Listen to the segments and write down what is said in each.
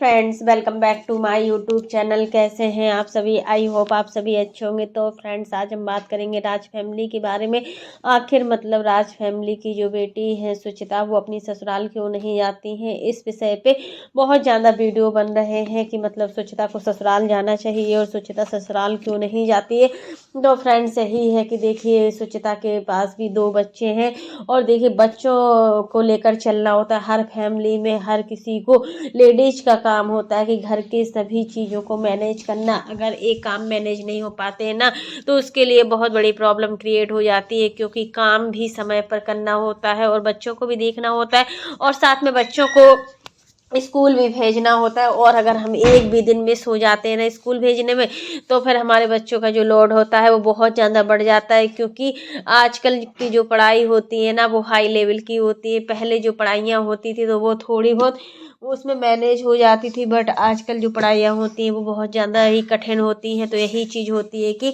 Friends, welcome back to my YouTube channel. कैसे हैं आप सभी? आई होप आप सभी अच्छे होंगे। तो फ्रेंड्स, आज हम बात करेंगे राज फैमिली के बारे में। आखिर मतलब राज फैमिली की जो बेटी है सुचिता, वो अपनी ससुराल क्यों नहीं जाती हैं। इस विषय पे बहुत ज़्यादा वीडियो बन रहे हैं कि मतलब सुचिता को ससुराल जाना चाहिए और सुचिता ससुराल क्यों नहीं जाती है। तो फ्रेंड्स, यही है कि देखिए सुचिता के पास भी 2 बच्चे हैं और देखिए बच्चों को लेकर चलना होता है हर फैमिली में। हर किसी को, लेडीज का काम होता है कि घर के सभी चीज़ों को मैनेज करना। अगर एक काम मैनेज नहीं हो पाते हैं ना, तो उसके लिए बहुत बड़ी प्रॉब्लम क्रिएट हो जाती है, क्योंकि काम भी समय पर करना होता है और बच्चों को भी देखना होता है और साथ में बच्चों को स्कूल भी भेजना होता है। और अगर हम एक भी दिन मिस हो जाते हैं ना स्कूल भेजने में, तो फिर हमारे बच्चों का जो लोड होता है वो बहुत ज़्यादा बढ़ जाता है, क्योंकि आजकल की जो पढ़ाई होती है ना वो हाई लेवल की होती है। पहले जो पढ़ाइयाँ होती थी तो वो थोड़ी बहुत उसमें मैनेज हो जाती थी, बट आजकल जो पढ़ाइयाँ होती हैं वो बहुत ज़्यादा ही कठिन होती हैं। तो यही चीज़ होती है कि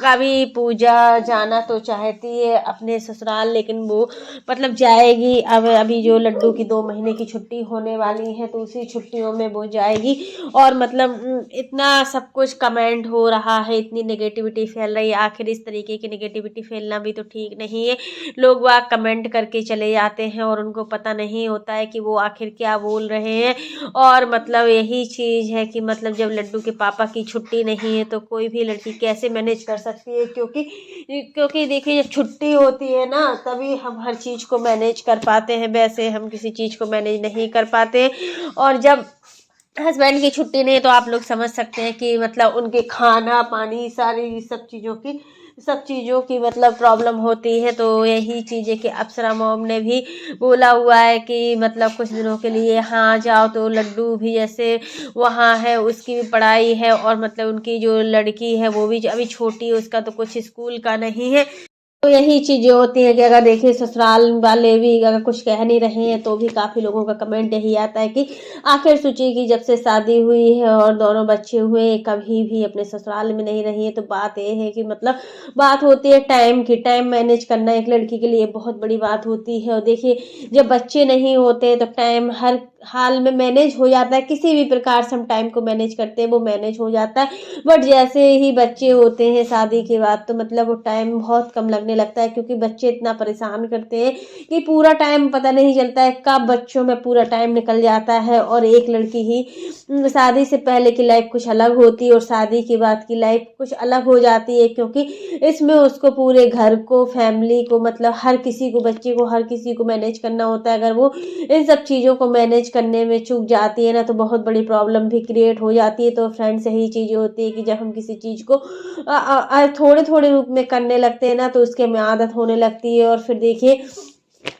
अभी पूजा जाना तो चाहती है अपने ससुराल, लेकिन वो मतलब जाएगी। अब अभी जो लड्डू की 2 महीने की छुट्टी होने वाली है तो उसी छुट्टियों में वो जाएगी। और मतलब इतना सब कुछ कमेंट हो रहा है, इतनी नेगेटिविटी फैल रही है। आखिर इस तरीके की नेगेटिविटी फैलना भी तो ठीक नहीं है। लोग वाह कमेंट करके चले जाते हैं और उनको पता नहीं होता है कि वो आखिर क्या बोल रहे हैं। और मतलब यही चीज़ है कि मतलब जब लड्डू के पापा की छुट्टी नहीं है तो कोई भी लड़की कैसे मैनेज कर सकती है, क्योंकि देखिए जब छुट्टी होती है ना तभी हम हर चीज़ को मैनेज कर पाते हैं, वैसे हम किसी चीज़ को मैनेज नहीं कर पाते। और जब हस्बैंड की छुट्टी नहीं है तो आप लोग समझ सकते हैं कि मतलब उनके खाना पानी सारी सब चीज़ों की मतलब प्रॉब्लम होती है। तो यही चीज़ है कि अप्सरा मॉम ने भी बोला हुआ है कि मतलब कुछ दिनों के लिए यहाँ जाओ। तो लड्डू भी जैसे वहाँ है, उसकी भी पढ़ाई है और मतलब उनकी जो लड़की है वो भी अभी छोटी है, उसका तो कुछ स्कूल का नहीं है। तो यही चीज़ें होती हैं कि अगर देखिए ससुराल वाले भी अगर कुछ कह नहीं रहे हैं तो भी काफ़ी लोगों का कमेंट यही आता है कि आखिर सोचिए कि जब से शादी हुई है और दोनों बच्चे हुए, कभी भी अपने ससुराल में नहीं रही है। तो बात ये है कि मतलब बात होती है टाइम की। टाइम मैनेज करना एक लड़की के लिए बहुत बड़ी बात होती है। और देखिए जब बच्चे नहीं होते तो टाइम हर हाल में मैनेज हो जाता है। किसी भी प्रकार से हम टाइम को मैनेज करते हैं वो मैनेज हो जाता है। बट जैसे ही बच्चे होते हैं शादी के बाद तो मतलब वो टाइम बहुत कम लगने लगता है, क्योंकि बच्चे इतना परेशान करते हैं कि पूरा टाइम पता नहीं चलता है कब बच्चों में पूरा टाइम निकल जाता है। और एक लड़की ही शादी से पहले की लाइफ कुछ अलग होती है और शादी के बाद की लाइफ कुछ अलग हो जाती है, क्योंकि इसमें उसको पूरे घर को, फैमिली को, मतलब हर किसी को, बच्चे को, हर किसी को मैनेज करना होता है। अगर वो इन सब चीज़ों को मैनेज करने में चूक जाती है ना तो बहुत बड़ी प्रॉब्लम भी क्रिएट हो जाती है। तो फ्रेंड्स, यही चीज़ें होती है कि जब हम किसी चीज़ को थोड़े थोड़े रूप में करने लगते हैं ना तो उसके में आदत होने लगती है। और फिर देखिए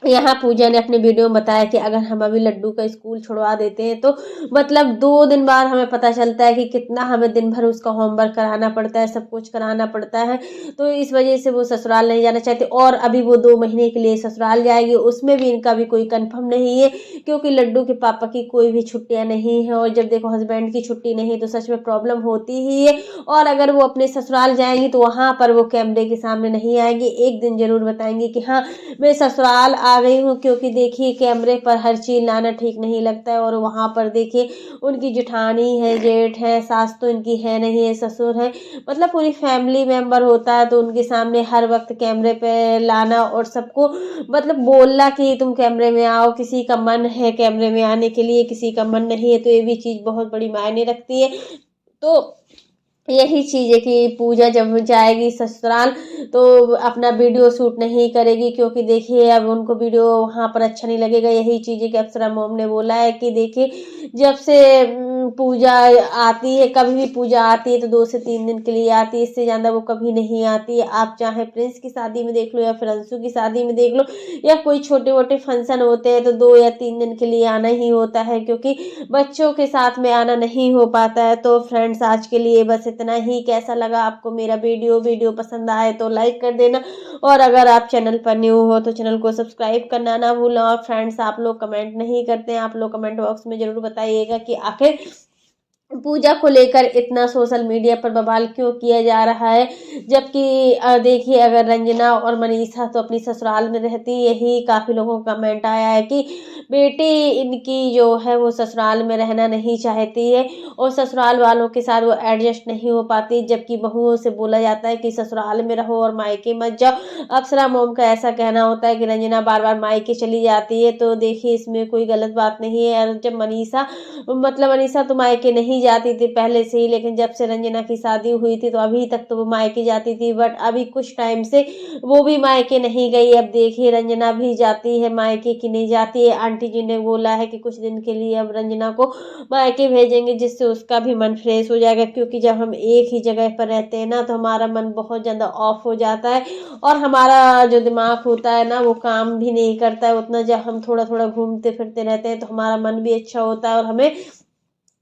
यहाँ पूजा ने अपने वीडियो में बताया कि अगर हम अभी लड्डू का स्कूल छुड़वा देते हैं तो मतलब 2 दिन बाद हमें पता चलता है कि कितना हमें दिन भर उसका होमवर्क कराना पड़ता है, सब कुछ कराना पड़ता है। तो इस वजह से वो ससुराल नहीं जाना चाहती और अभी वो 2 महीने के लिए ससुराल जाएगी। उसमें भी इनका भी कोई कंफर्म नहीं है, क्योंकि लड्डू के पापा की कोई भी छुट्टियां नहीं है। और जब देखो हस्बैंड की छुट्टी नहीं है तो सच में प्रॉब्लम होती ही है। और अगर वो अपने ससुराल जाएंगी तो वहां पर वो कैमरे के सामने नहीं आएंगी। एक दिन जरूर बताएंगे कि हाँ मैं ससुराल आ गई हूँ, क्योंकि देखिए कैमरे पर हर चीज़ लाना ठीक नहीं लगता है। और वहाँ पर देखिए उनकी जेठानी है, जेठ है, सास तो इनकी है नहीं है, ससुर है, मतलब पूरी फैमिली मेंबर होता है। तो उनके सामने हर वक्त कैमरे पे लाना और सबको मतलब बोलना कि तुम कैमरे में आओ। किसी का मन है कैमरे में आने के लिए, किसी का मन नहीं है। तो ये भी चीज़ बहुत बड़ी मायने रखती है। तो यही चीज़ है कि पूजा जब जाएगी ससुराल तो अपना वीडियो शूट नहीं करेगी, क्योंकि देखिए अब उनको वीडियो वहाँ पर अच्छा नहीं लगेगा। यही चीज़ है कि अप्सरा मोम ने बोला है कि देखिए जब से पूजा आती है, कभी भी पूजा आती है तो 2 से 3 दिन के लिए आती है, इससे ज़्यादा वो कभी नहीं आती है। आप चाहे प्रिंस की शादी में देख लो या फिर अंशु की शादी में देख लो या कोई छोटे मोटे फंक्शन होते हैं तो 2 या 3 दिन के लिए आना ही होता है, क्योंकि बच्चों के साथ में आना नहीं हो पाता है। तो फ्रेंड्स, आज के लिए बस इतना ही। कैसा लगा आपको मेरा वीडियो पसंद आए तो लाइक कर देना और अगर आप चैनल पर न्यू हो तो चैनल को सब्सक्राइब करना ना भूलना। और फ्रेंड्स, आप लोग कमेंट नहीं करते हैं, आप लोग कमेंट बॉक्स में जरूर बताइएगा कि आखिर पूजा को लेकर इतना सोशल मीडिया पर बवाल क्यों किया जा रहा है, जबकि देखिए अगर रंजना और मनीषा तो अपनी ससुराल में रहती, यही काफ़ी लोगों का कमेंट आया है कि बेटी इनकी जो है वो ससुराल में रहना नहीं चाहती है और ससुराल वालों के साथ वो एडजस्ट नहीं हो पाती, जबकि बहुओं से बोला जाता है कि ससुराल में रहो और मायके मत जाओ। अक्सर मोम का ऐसा कहना होता है कि रंजना बार बार मायके चली जाती है, तो देखिए इसमें कोई गलत बात नहीं है। और जब मनीषा तो मायके नहीं जाती थी पहले से ही, लेकिन जब से रंजना की शादी हुई थी तो अभी तक तो वो मायके जाती थी, बट अभी कुछ टाइम से वो भी मायके नहीं गई। अब देखिए रंजना भी जाती है मायके की नहीं जाती है। आंटी जी ने बोला है कि कुछ दिन के लिए अब रंजना को मायके भेजेंगे, जिससे उसका भी मन फ्रेश हो जाएगा, क्योंकि जब हम एक ही जगह पर रहते हैं ना तो हमारा मन बहुत ज़्यादा ऑफ हो जाता है और हमारा जो दिमाग होता है ना वो काम भी नहीं करता है उतना। जब हम थोड़ा थोड़ा घूमते फिरते रहते हैं तो हमारा मन भी अच्छा होता है और हमें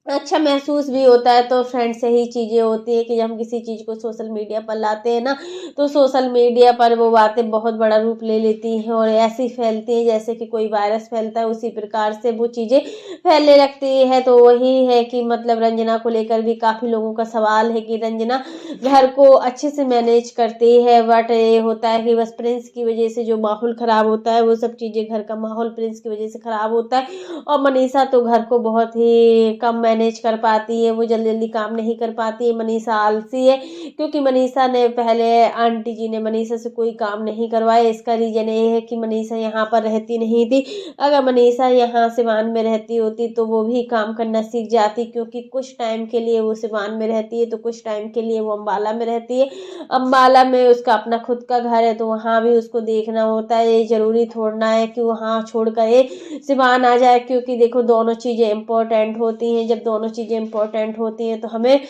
अच्छा महसूस भी होता है। तो फ्रेंड्स यही चीज़ें होती है कि जब हम किसी चीज़ को सोशल मीडिया पर लाते हैं ना तो सोशल मीडिया पर वो बातें बहुत बड़ा रूप ले लेती हैं और ऐसी फैलती हैं जैसे कि कोई वायरस फैलता है, उसी प्रकार से वो चीज़ें फैलने लगती है। तो वही है कि मतलब रंजना को लेकर भी काफ़ी लोगों का सवाल है कि रंजना घर को अच्छे से मैनेज करती है, बट ये होता है कि बस प्रिंस की वजह से जो माहौल ख़राब होता है वो सब चीज़ें, घर का माहौल प्रिंस की वजह से ख़राब होता है। और मनीषा तो घर को बहुत ही कम मैनेज कर पाती है, वो जल्दी जल्दी काम नहीं कर पाती है। मनीषा आलसी है, क्योंकि मनीषा ने पहले आंटी जी ने मनीषा से कोई काम नहीं करवाया। इसका रीज़न ये है कि मनीषा यहाँ पर रहती नहीं थी। अगर मनीषा यहाँ सिवान में रहती होती तो वो भी काम करना सीख जाती, क्योंकि कुछ टाइम के लिए वो सिवान में रहती है तो कुछ टाइम के लिए वो अम्बाला में रहती है। अम्बाला में उसका अपना खुद का घर है तो वहाँ भी उसको देखना होता है। ये ज़रूरी थोड़ना है कि वहाँ छोड़ कर ये सिवान आ जाए, क्योंकि देखो दोनों चीज़ें इम्पोर्टेंट होती हैं। जब दोनों चीज़ें इम्पोर्टेंट होती हैं तो हमें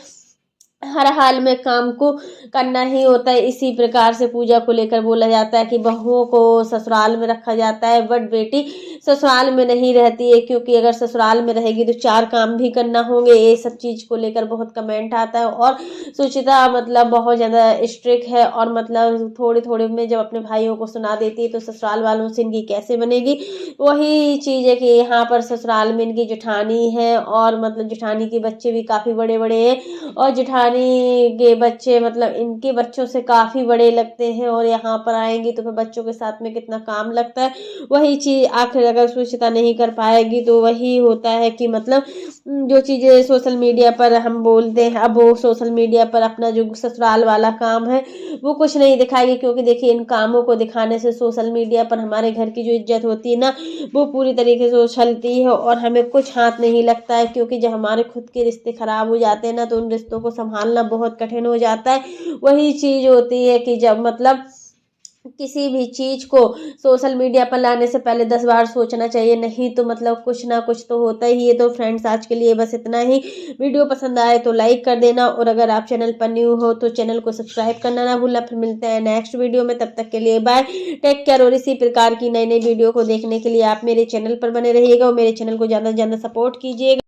हर हाल में काम को करना ही होता है। इसी प्रकार से पूजा को लेकर बोला जाता है कि बहुओं को ससुराल में रखा जाता है बट बेटी ससुराल में नहीं रहती है, क्योंकि अगर ससुराल में रहेगी तो 4 काम भी करना होंगे। ये सब चीज़ को लेकर बहुत कमेंट आता है और सुचिता मतलब बहुत ज़्यादा स्ट्रिक्ट है और मतलब थोड़े थोड़े में जब अपने भाइयों को सुना देती है तो ससुराल वालों से इनकी कैसे बनेगी। वही चीज़ है कि यहाँ पर ससुराल में इनकी जेठानी है और मतलब जेठानी के बच्चे भी काफ़ी बड़े बड़े हैं और जेठानी के बच्चे मतलब इनके बच्चों से काफ़ी बड़े लगते हैं और यहाँ पर आएंगी तो फिर बच्चों के साथ में कितना काम लगता है। वही चीज़ आखिर अगर सुचिता नहीं कर पाएगी तो वही होता है कि मतलब जो चीज़ें सोशल मीडिया पर हम बोलते हैं अब वो सोशल मीडिया पर अपना जो ससुराल वाला काम है वो कुछ नहीं दिखाएगी, क्योंकि देखिए इन कामों को दिखाने से सोशल मीडिया पर हमारे घर की जो इज्जत होती है ना वो पूरी तरीके से उछलती है और हमें कुछ हाथ नहीं लगता है। क्योंकि जब हमारे खुद के रिश्ते खराब हो जाते हैं ना तो उन रिश्तों को संभालना बहुत कठिन हो जाता है। वही चीज़ होती है कि जब मतलब किसी भी चीज़ को सोशल मीडिया पर लाने से पहले 10 बार सोचना चाहिए, नहीं तो मतलब कुछ ना कुछ तो होता ही है। तो फ्रेंड्स आज के लिए बस इतना ही। वीडियो पसंद आए तो लाइक कर देना और अगर आप चैनल पर न्यू हो तो चैनल को सब्सक्राइब करना ना भूलना। फिर मिलते हैं नेक्स्ट वीडियो में, तब तक के लिए बाय, टेक केयर। और इसी प्रकार की नई नई वीडियो को देखने के लिए आप मेरे चैनल पर बने रहिएगा और मेरे चैनल को ज़्यादा से ज़्यादा सपोर्ट कीजिएगा।